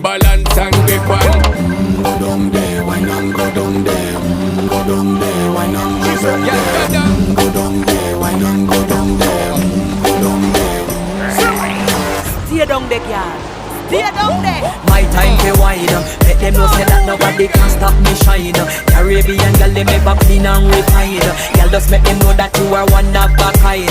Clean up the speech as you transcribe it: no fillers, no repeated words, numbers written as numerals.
balance and grip on. Go down there, why not go down there? Go down there, why not go down there? Go down there, why not go down there? Go down there. Stay down there, girl. Stay down there. My time to wine. Let them know say that nobody can stop me shine. Caribbean girl, they make up clean and refine. Girl, just make them know that you are one of a kind.